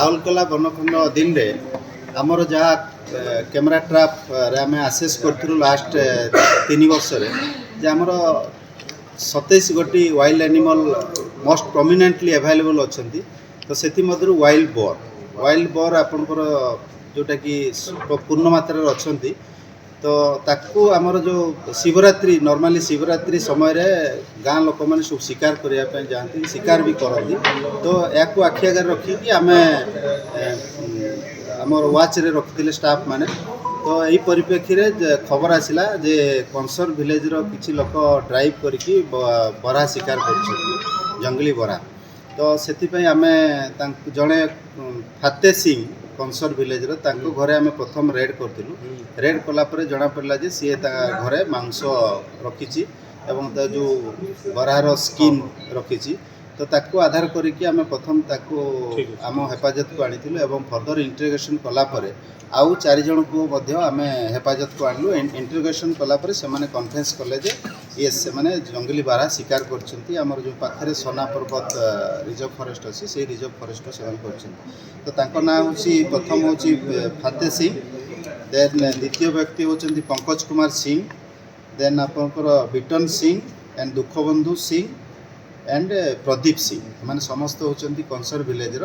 ରାଉରକେଲା ବନଖଣ୍ଡ ଅଧୀନରେ ଆମର ଯାହା କ୍ୟାମେରା ଟ୍ରାପ୍ରେ ଆମେ ଆସେସ୍ କରିଥିଲୁ ଲାଷ୍ଟ 3 ବର୍ଷରେ ଯେ ଆମର 27 ଗୋଟି ୱାଇଲ୍ଡ ଆନିମଲ୍ ମୋଷ୍ଟ ପ୍ରମିନେଣ୍ଟଲି ଆଭେଲେବଲ୍ ଅଛନ୍ତି। ତ ସେଥିମଧ୍ୟରୁ ୱାଇଲ୍ଡ ବୋର୍ ଆପଣଙ୍କର ଯେଉଁଟାକି ପୂର୍ଣ୍ଣ ମାତ୍ରାରେ ଅଛନ୍ତି। ତ ତାକୁ ଆମର ଯେଉଁ ଶିବରାତ୍ରି ନର୍ମାଲି ଶିବରାତ୍ରି ସମୟରେ ଗାଁ ଲୋକମାନେ ସବୁ ଶିକାର କରିବା ପାଇଁ ଯାଆନ୍ତି, ଶିକାର ବି କରନ୍ତି। ତ ଏହାକୁ ଆଖି ଆଗରେ ରଖିକି ଆମେ ଆମର ୱାଚ୍ରେ ରଖିଥିଲେ ଷ୍ଟାଫ୍ ମାନେ। ତ ଏହି ପରିପ୍ରେକ୍ଷୀରେ ଖବର ଆସିଲା ଯେ କଂସର ଭିଲେଜ୍ର କିଛି ଲୋକ ଡ୍ରାଇଭ୍ କରିକି ବରା ଶିକାର କରୁଛନ୍ତି, ଜଙ୍ଗଲି ବରା। ତ ସେଥିପାଇଁ ଆମେ ତାଙ୍କୁ ଜଣେ ଫାତେ ସିଂ କଂସର ଭିଲେଜ୍ର ତାଙ୍କ ଘରେ ଆମେ ପ୍ରଥମ ରେଡ୍ କରିଥିଲୁ। ରେଡ୍ କଲା ପରେ ଜଣାପଡ଼ିଲା ଯେ ସିଏ ତା ଘରେ ମାଂସ ରଖିଛି ଏବଂ ତା ଯେଉଁ ବରାର ସ୍କିନ୍ ରଖିଛି। ତ ତାକୁ ଆଧାର କରିକି ଆମେ ପ୍ରଥମ ତାକୁ ଆମ ହେଫାଜତକୁ ଆଣିଥିଲୁ ଏବଂ ଫର୍ଦର ଇଣ୍ଟରୋଗେସନ୍ କଲା ପରେ ଆଉ 4 ଜଣଙ୍କୁ ମଧ୍ୟ ଆମେ ହେଫାଜତକୁ ଆଣିଲୁ। ଇଣ୍ଟରୋଗେସନ୍ କଲା ପରେ ସେମାନେ କନଫେସ୍ କଲେ ଯେ ୟେସ୍ ସେମାନେ ଜଙ୍ଗଲି ବାରା ଶିକାର କରିଛନ୍ତି। ଆମର ଯେଉଁ ପାଖରେ ସୋନା ପର୍ବତ ରିଜର୍ଭ ଫରେଷ୍ଟ ଅଛି ସେଇ ରିଜର୍ଭ ଫରେଷ୍ଟରୁ ସେମାନେ କରିଛନ୍ତି। ତ ତାଙ୍କ ନାଁ ହେଉଛି ପ୍ରଥମ ହେଉଛି ଫାତେ ସିଂ, ଦେନ୍ ଦ୍ୱିତୀୟ ବ୍ୟକ୍ତି ହେଉଛନ୍ତି ପଙ୍କଜ କୁମାର ସିଂ, ଦେନ୍ ଆପଣଙ୍କର beaten Singh and Dukhabandhu Singh and Pradeep Singh. ଏମାନେ ସମସ୍ତେ ହେଉଛନ୍ତି କଂସର ଭିଲେଜ୍ର।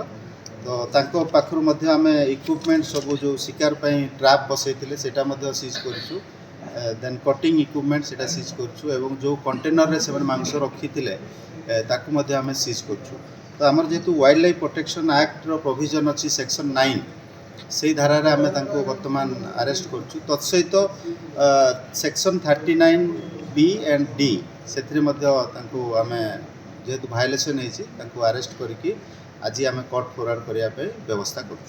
ତ ତାଙ୍କ ପାଖରୁ ମଧ୍ୟ ଆମେ ଇକ୍ୱିପମେଣ୍ଟ ସବୁ ଯେଉଁ ଶିକାର ପାଇଁ ଟ୍ରାପ୍ ବସାଇଥିଲେ ସେଇଟା ମଧ୍ୟ ସିଜ୍ କରିଛୁ। ଦେନ୍ କଟିଂ ଇକ୍ୱିପମେଣ୍ଟ ସେଇଟା ସିଜ୍ କରୁଛୁ ଏବଂ ଯେଉଁ କଣ୍ଟେନରରେ ସେମାନେ ମାଂସ ରଖିଥିଲେ ତାକୁ ମଧ୍ୟ ଆମେ ସିଜ୍ କରୁଛୁ। ତ ଆମର ଯେହେତୁ ୱାଇଲ୍ଡ ଲାଇଫ୍ ପ୍ରୋଟେକ୍ସନ୍ ଆକ୍ଟର ପ୍ରୋଭିଜନ୍ ଅଛି ସେକ୍ସନ୍ 9, ସେଇ ଧାରାରେ ଆମେ ତାଙ୍କୁ ବର୍ତ୍ତମାନ ଆରେଷ୍ଟ କରୁଛୁ। ତତ୍ସହିତ ସେକ୍ସନ୍ 39B and D ସେଥିରେ ମଧ୍ୟ ତାଙ୍କୁ ଆମେ ଯେହେତୁ ଭାୟୋଲେସନ୍ ହେଇଛି ତାଙ୍କୁ ଆରେଷ୍ଟ କରିକି ଆଜି ଆମେ କୋର୍ଟ ଫରୱାର୍ଡ଼ କରିବା ପାଇଁ ବ୍ୟବସ୍ଥା କରୁଛୁ।